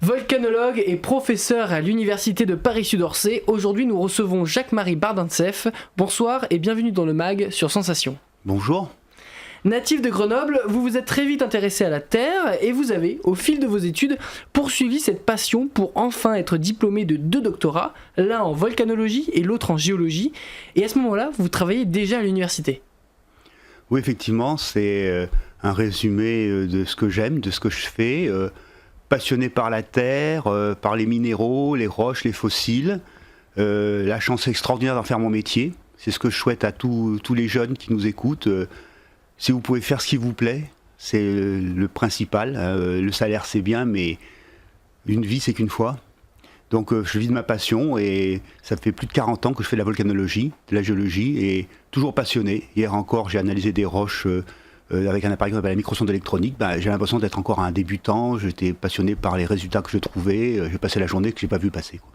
Volcanologue et professeur à l'université de Paris-Sud-Orsay, aujourd'hui nous recevons Jacques-Marie Bardintseff. Bonsoir et bienvenue dans le MAG sur Sensation. Bonjour. Natif de Grenoble, vous vous êtes très vite intéressé à la Terre et vous avez, au fil de vos études, poursuivi cette passion pour enfin être diplômé de 2 doctorats, l'un en volcanologie et l'autre en géologie. Et à ce moment-là, vous travaillez déjà à l'université. Oui, effectivement, c'est un résumé de ce que j'aime, de ce que je fais. Passionné par la Terre, par les minéraux, les roches, les fossiles. La chance extraordinaire d'en faire mon métier. C'est ce que je souhaite à tous les jeunes qui nous écoutent. Si vous pouvez faire ce qui vous plaît, c'est le principal. Le salaire, c'est bien, mais une vie, c'est qu'une fois. Donc je vis de ma passion et ça fait plus de 40 ans que je fais de la volcanologie, de la géologie et toujours passionné. Hier encore, j'ai analysé des roches avec un appareil qu'on appelle la microsonde électronique. J'ai l'impression d'être encore un débutant. J'étais passionné par les résultats que je trouvais. J'ai passé la journée que j'ai pas vu passer, quoi.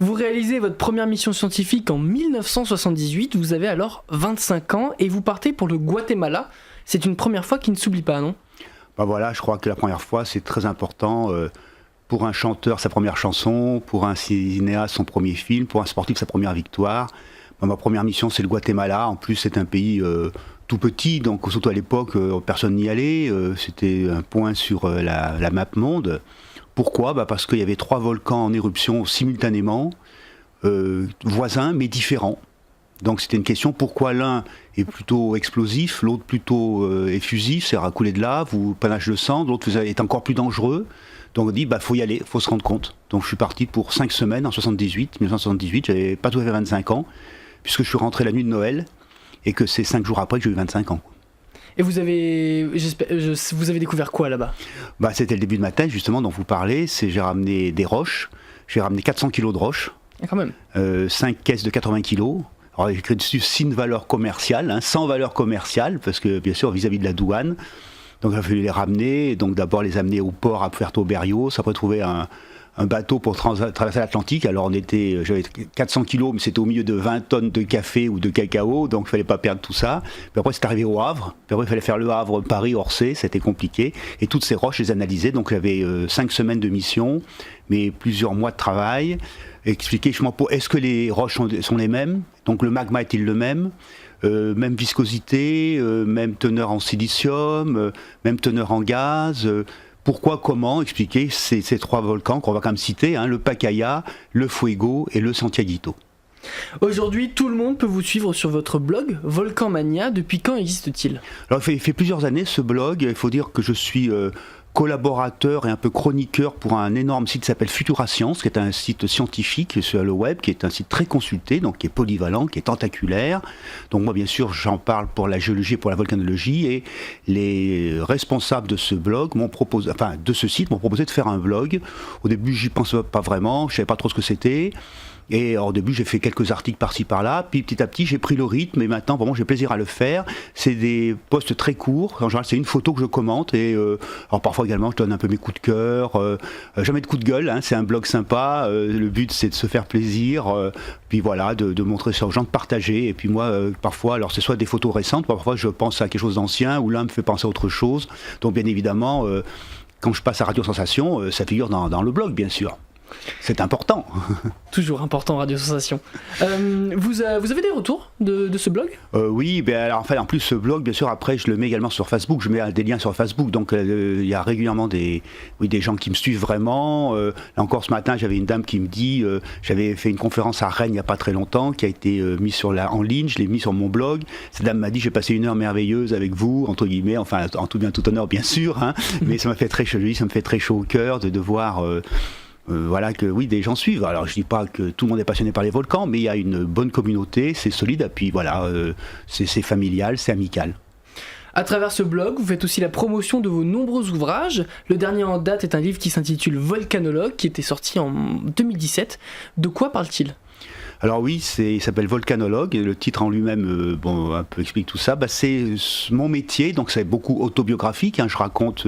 Vous réalisez votre première mission scientifique en 1978, vous avez alors 25 ans et vous partez pour le Guatemala. C'est une première fois qui ne s'oublie pas, non ? Voilà, je crois que la première fois, c'est très important. Pour un chanteur, sa première chanson, pour un cinéaste, son premier film, pour un sportif, sa première victoire. Ma première mission, c'est le Guatemala. En plus, c'est un pays tout petit, donc surtout à l'époque, personne n'y allait. C'était un point sur la map monde. Pourquoi ? Parce qu'il y avait 3 volcans en éruption simultanément, voisins mais différents. Donc c'était une question, pourquoi l'un est plutôt explosif, l'autre plutôt effusif, c'est-à-dire à couler de lave ou panache de sang, l'autre est encore plus dangereux. Donc on dit, faut y aller, faut se rendre compte. Donc je suis parti pour 5 semaines en 1978, j'avais pas tout à fait 25 ans, puisque je suis rentré la nuit de Noël, et que c'est 5 jours après que j'ai eu 25 ans. Et vous avez découvert quoi là-bas ? C'était le début de ma thèse justement dont vous parlez. J'ai ramené des roches. J'ai ramené 400 kilos de roches. Ah, quand même. 5 caisses de 80 kilos. Alors j'ai écrit dessus sans valeur commerciale, sans valeur commerciale, parce que bien sûr vis-à-vis de la douane. Donc il a fallu les ramener. Donc d'abord les amener au port à Puerto Berrios. Après trouver un bateau pour traverser l'Atlantique. Alors j'avais 400 kilos, mais c'était au milieu de 20 tonnes de café ou de cacao, donc il fallait pas perdre tout ça. Puis après c'est arrivé au Havre. Puis après il fallait faire le Havre, Paris, Orsay, c'était compliqué. Et toutes ces roches, je les analysais. Donc j'avais 5 semaines de mission, mais plusieurs mois de travail. Expliquer justement est-ce que les roches sont les mêmes ? Donc le magma est-il le même ? Même viscosité, même teneur en silicium, même teneur en gaz. Pourquoi, comment expliquer ces 3 volcans qu'on va quand même citer, le Pacaya, le Fuego et le Santiaguito. Aujourd'hui, tout le monde peut vous suivre sur votre blog Volcan Mania. Depuis quand existe-t-il ? Alors, il fait plusieurs années ce blog. Il faut dire que je suis collaborateur et un peu chroniqueur pour un énorme site qui s'appelle Futura Science, qui est un site scientifique sur le web, qui est un site très consulté, donc qui est polyvalent, qui est tentaculaire. Donc moi, bien sûr, j'en parle pour la géologie et pour la volcanologie, et les responsables de ce blog de ce site m'ont proposé de faire un blog. Au début, j'y pensais pas vraiment, je savais pas trop ce que c'était. Et au début, j'ai fait quelques articles par-ci par-là, puis petit à petit, j'ai pris le rythme, et maintenant, vraiment, j'ai plaisir à le faire. C'est des posts très courts, en général, c'est une photo que je commente, et alors parfois également, je donne un peu mes coups de cœur, jamais de coups de gueule, c'est un blog sympa, le but, c'est de se faire plaisir, puis voilà, de montrer ça aux gens, de partager, et puis moi, parfois, alors c'est soit des photos récentes, parfois je pense à quelque chose d'ancien, ou l'un me fait penser à autre chose, donc bien évidemment, quand je passe à Radio Sensation, ça figure dans le blog, bien sûr. C'est important. Toujours important, Radio Sensation. Vous avez des retours de ce blog ? Oui, en plus ce blog, bien sûr, après je le mets également sur Facebook, je mets des liens sur Facebook, donc il y a régulièrement des gens qui me suivent vraiment. Là encore ce matin, j'avais une dame qui me dit, j'avais fait une conférence à Rennes il n'y a pas très longtemps, qui a été mise en ligne, je l'ai mis sur mon blog. Cette dame m'a dit, j'ai passé une heure merveilleuse avec vous, entre guillemets, enfin en tout bien tout honneur bien sûr, mais ça m'a fait très joli, ça me fait très chaud au cœur de voir... que oui, des gens suivent. Alors je dis pas que tout le monde est passionné par les volcans, mais il y a une bonne communauté, c'est solide, et puis c'est familial, c'est amical. À travers ce blog, vous faites aussi la promotion de vos nombreux ouvrages. Le dernier en date est un livre qui s'intitule Volcanologue, qui était sorti en 2017. De quoi parle-t-il ? Alors oui, il s'appelle Volcanologue, et le titre en lui-même un peu explique tout ça. C'est mon métier, donc c'est beaucoup autobiographique, hein. Je raconte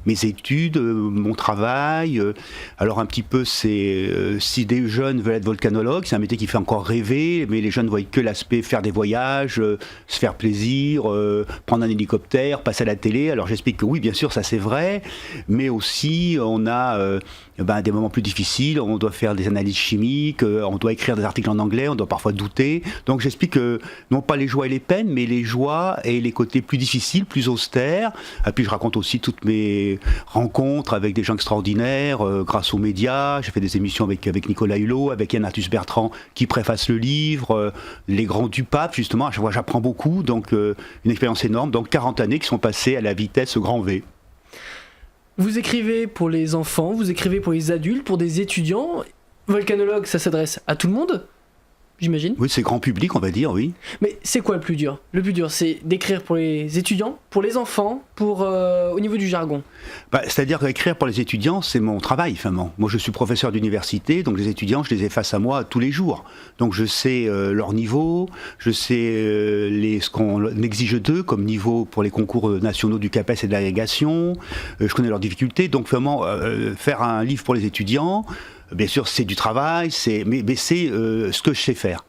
mes études, mon travail. Alors un petit peu, si des jeunes veulent être volcanologues, c'est un métier qui fait encore rêver, mais les jeunes ne voient que l'aspect faire des voyages, se faire plaisir, prendre un hélicoptère, passer à la télé. Alors j'explique que oui, bien sûr, ça c'est vrai, mais aussi on a des moments plus difficiles, on doit faire des analyses chimiques, on doit écrire des articles en anglais, on doit parfois douter. Donc j'explique non pas les joies et les peines, mais les joies et les côtés plus difficiles, plus austères. Et puis je raconte aussi toutes mes rencontres avec des gens extraordinaires, grâce aux médias. J'ai fait des émissions avec Nicolas Hulot, avec Yann Arthus Bertrand qui préface le livre, les grands du pape, justement. À chaque fois j'apprends beaucoup, donc une expérience énorme. Donc 40 années qui sont passées à la vitesse grand V. Vous écrivez pour les enfants, vous écrivez pour les adultes, pour des étudiants. Volcanologue, ça s'adresse à tout le monde, j'imagine. Oui, c'est grand public, on va dire, oui. Mais c'est quoi le plus dur ? Le plus dur, c'est d'écrire pour les étudiants, pour les enfants, au niveau du jargon. C'est-à-dire qu'écrire pour les étudiants, c'est mon travail, finalement. Moi, je suis professeur d'université, donc les étudiants, je les ai face à moi tous les jours. Donc je sais leur niveau, je sais ce qu'on exige d'eux comme niveau pour les concours nationaux du CAPES et de l'agrégation. Je connais leurs difficultés. Donc vraiment, faire un livre pour les étudiants, bien sûr, c'est du travail, mais c'est ce que je sais faire.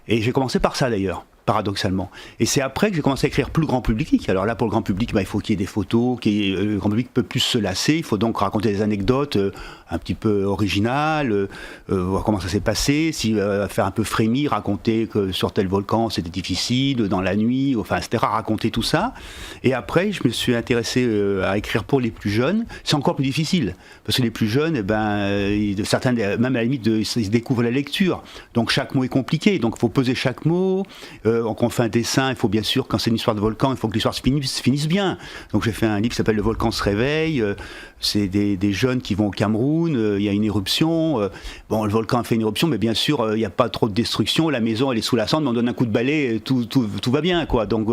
Et j'ai commencé par ça, d'ailleurs, paradoxalement. Et c'est après que j'ai commencé à écrire plus grand public. Alors là, pour le grand public, il faut qu'il y ait des photos, le grand public peut plus se lasser. Il faut donc raconter des anecdotes un petit peu originales, voir comment ça s'est passé, faire un peu frémir, raconter que sur tel volcan c'était difficile, dans la nuit, etc. Raconter tout ça. Et après, je me suis intéressé à écrire pour les plus jeunes. C'est encore plus difficile, parce que les plus jeunes, certains, même à la limite, ils découvrent la lecture. Donc chaque mot est compliqué, donc il faut peser chaque mot. Quand on fait un dessin, il faut bien sûr, quand c'est une histoire de volcan, il faut que l'histoire se finisse bien. Donc j'ai fait un livre qui s'appelle Le volcan se réveille. C'est des jeunes qui vont au Cameroun, il y a une éruption. Le volcan a fait une éruption, mais bien sûr, il n'y a pas trop de destruction. La maison, elle est sous la cendre, mais on donne un coup de balai, tout va bien, quoi. Donc,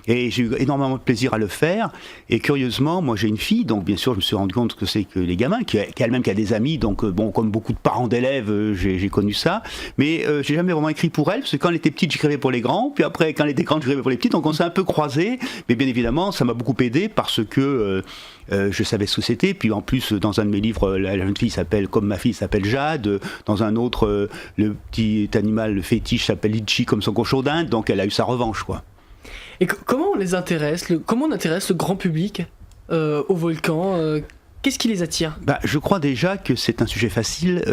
et j'ai eu énormément de plaisir à le faire. Et curieusement, moi j'ai une fille, donc bien sûr, je me suis rendu compte que c'est que les gamins, qui elle-même qui a des amis, donc comme beaucoup de parents d'élèves, j'ai connu ça. Mais j'ai jamais vraiment écrit pour elle, parce que quand elle était petite, j'écrivais pour les grands, puis après, quand elle était grande, j'écrivais pour les petites, donc on s'est un peu croisés. Mais bien évidemment, ça m'a beaucoup aidé parce que je savais ce que c'était. Puis en plus, dans un de mes livres, la jeune fille s'appelle, comme ma fille s'appelle Jade. Dans un autre, le petit animal, le fétiche s'appelle Litchi, comme son cochon d'Inde. Donc elle a eu sa revanche, quoi. Et comment on les intéresse comment on intéresse le grand public au volcan Qu'est-ce qui les attire ? Je crois déjà que c'est un sujet facile,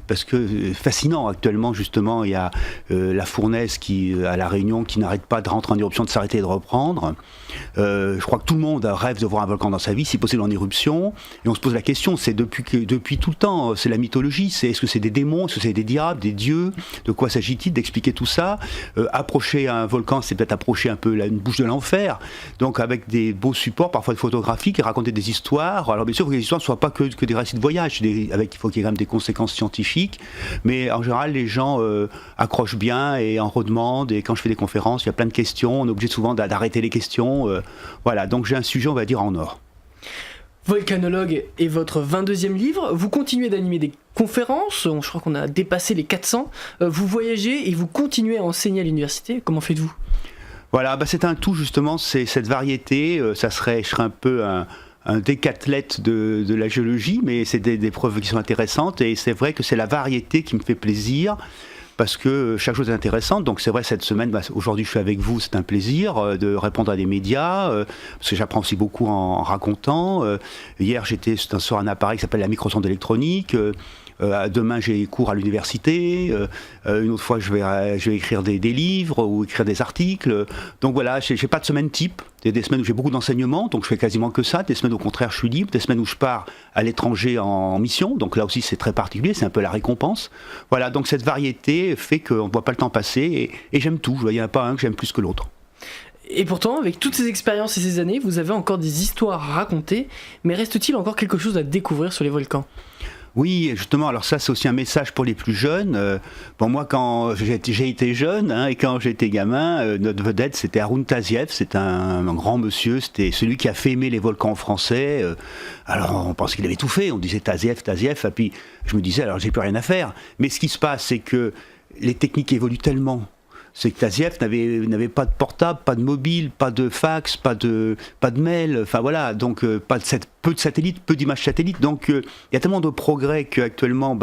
parce que fascinant actuellement, justement, il y a la fournaise à La Réunion qui n'arrête pas de rentrer en éruption, de s'arrêter et de reprendre. Je crois que tout le monde rêve de voir un volcan dans sa vie, si possible en éruption. Et on se pose la question, c'est depuis tout le temps, c'est la mythologie, est-ce que c'est des démons, est-ce que c'est des diables, des dieux ? De quoi s'agit-il ? D'expliquer tout ça. Approcher un volcan, c'est peut-être approcher un peu une bouche de l'enfer. Donc avec des beaux supports, parfois photographiques, et raconter des histoires. Alors bien sûr, les histoires ne soient pas que des récits de voyage, il faut qu'il y ait quand même des conséquences scientifiques, mais en général les gens accrochent bien et en redemandent, et quand je fais des conférences, il y a plein de questions, on est obligé souvent d'arrêter les questions, voilà, donc j'ai un sujet, on va dire, en or. Volcanologue est votre 22e livre, vous continuez d'animer des conférences, je crois qu'on a dépassé les 400, vous voyagez et vous continuez à enseigner à l'université, comment faites-vous ? Voilà, c'est un tout justement, c'est cette variété, je serais un peu un décathlète de la géologie, mais c'est des preuves qui sont intéressantes, et c'est vrai que c'est la variété qui me fait plaisir, parce que chaque chose est intéressante. Donc c'est vrai, cette semaine, aujourd'hui je suis avec vous, c'est un plaisir de répondre à des médias, parce que j'apprends aussi beaucoup en racontant. Hier j'étais sur un appareil qui s'appelle la microsonde électronique. Demain j'ai cours à l'université, une autre fois je vais écrire des livres ou écrire des articles. Donc voilà, j'ai pas de semaine type. Il y a des semaines où j'ai beaucoup d'enseignement, donc je fais quasiment que ça. Des semaines au contraire je suis libre, des semaines où je pars à l'étranger en mission, donc là aussi c'est très particulier, c'est un peu la récompense. Voilà, donc cette variété fait qu'on ne voit pas le temps passer, et j'aime tout. Il n'y en a pas un que j'aime plus que l'autre. Et pourtant, avec toutes ces expériences et ces années, vous avez encore des histoires à raconter, mais reste-t-il encore quelque chose à découvrir sur les volcans ? Oui, justement, alors ça c'est aussi un message pour les plus jeunes. Moi quand j'ai été jeune, et quand j'étais gamin, notre vedette c'était Haroun Tazieff, c'est un grand monsieur, c'était celui qui a fait aimer les volcans français. Alors on pensait qu'il avait tout fait, on disait Tazieff, et puis je me disais alors j'ai plus rien à faire. Mais ce qui se passe c'est que les techniques évoluent tellement. C'est que Taziev n'avait pas de portable, pas de mobile, pas de fax, pas de mail, enfin voilà, donc peu de satellites, peu d'images satellites, donc il y a tellement de progrès qu'actuellement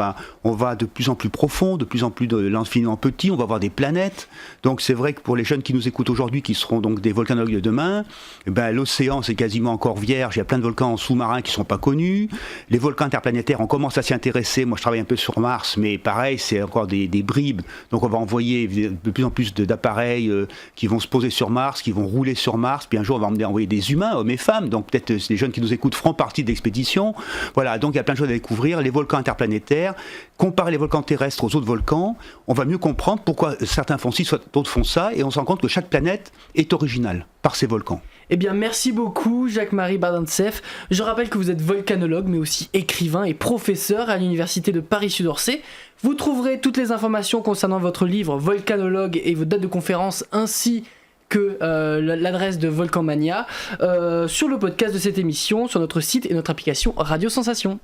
on va de plus en plus profond, de plus en plus de l'infiniment petit, on va voir des planètes, donc c'est vrai que pour les jeunes qui nous écoutent aujourd'hui, qui seront donc des volcanologues de demain, l'océan c'est quasiment encore vierge, il y a plein de volcans sous-marins qui ne sont pas connus, les volcans interplanétaires, on commence à s'y intéresser, moi je travaille un peu sur Mars, mais pareil, c'est encore des bribes, donc on va envoyer de plus en plus d'appareils qui vont se poser sur Mars, qui vont rouler sur Mars, puis un jour on va envoyer des humains, hommes et femmes, donc peut-être les jeunes qui nous écoutent feront partie de l'expédition. Voilà, donc il y a plein de choses à découvrir, les volcans interplanétaires, comparer les volcans terrestres aux autres volcans, on va mieux comprendre pourquoi certains font ci, d'autres font ça, et on se rend compte que chaque planète est originale par ses volcans. Eh bien, merci beaucoup, Jacques-Marie Bardintsev. Je rappelle que vous êtes volcanologue, mais aussi écrivain et professeur à l'université de Paris-Sud-Orsay. Vous trouverez toutes les informations concernant votre livre Volcanologue et vos dates de conférence, ainsi que l'adresse de Volcanmania sur le podcast de cette émission, sur notre site et notre application Radio Sensation.